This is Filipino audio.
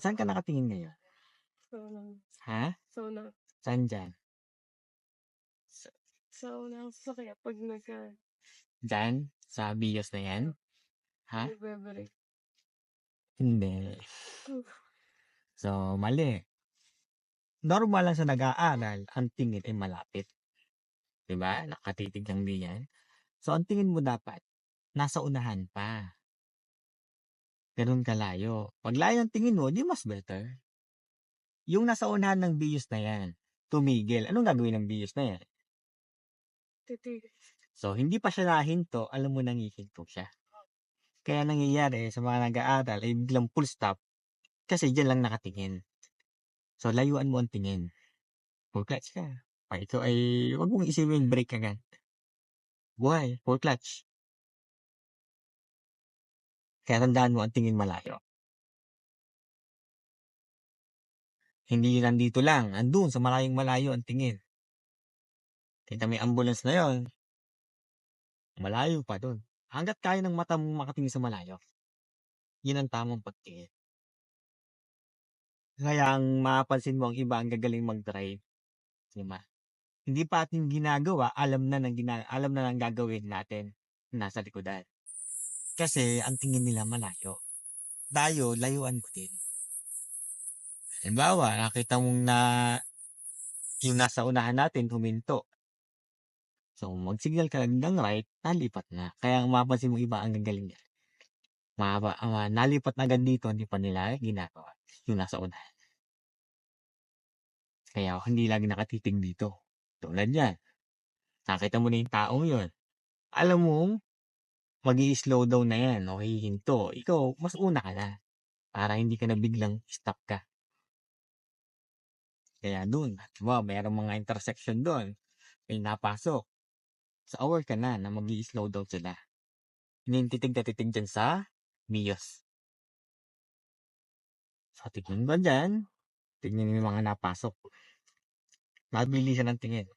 Saan ka nakatingin ngayon? Sa unang, Ha? sa unang, Saan dyan? sa unang sasakyan pag Dyan? Sa bios na yan? Ha? nagbe-brake. Hindi. So, mali. Normal lang sa nag-aaral, ang tingin ay malapit. Diba? Nakatitig lang din yan. So, ang tingin mo dapat, nasa unahan pa. Ganun kalayo. Pag layo ang tingin mo, di mas better. Yung nasa unahan ng bios na yan, tumigil. Anong gagawin ng bios na yan? Titig. So, hindi pa siya nahinto, alam mo nangihinto siya. Kaya nangyayari sa mga nag-aaral ay biglang full stop kasi dyan lang nakatingin. So, layuan mo ang tingin. Full clutch ka. Pag ikaw ay, huwag mong isipin brake agad. Buhay, full clutch. Kaya tandaan mo ang tingin malayo. Hindi nandito lang, andun sa malayong malayo ang tingin. Kita may ambulance na yon, malayo pa dun. Hanggat kaya ng mata mong makatingin sa malayo, yun ang tamang pagtingin. Kaya ang mapapansin mo ang iba ang gagaling mag-drive. Diba? Hindi pa ating ginagawa, alam na ng gagawin natin nasa likodan. Kasi ang tingin nila malayo. Tayo, layuan ko din. Halimbawa, nakita mong na yung nasa unahan natin huminto. So, mag-signal ka ng right, nalipat na. Kaya ang mapapansin mo iba ang gagaling niya. Nalipat na agad dito, hindi pa nila ginagawa. Yung nasa unahan. Kaya hindi lagi nakatitig dito. Tulad yan. Nakita mo na yung taong yun. Alam mo, mag-i-slow down na yan o hihinto. Ikaw, mas una ka na. Para hindi ka na biglang stop ka. Kaya dun, diba, mayroong mga intersection dun. May napasok. Sa aware ka na mag-i-slow down sila. Titig na titig dyan sa Mios. So, tignan ba dyan? Tignan yung mga napasok. Mabilisan ang tingin.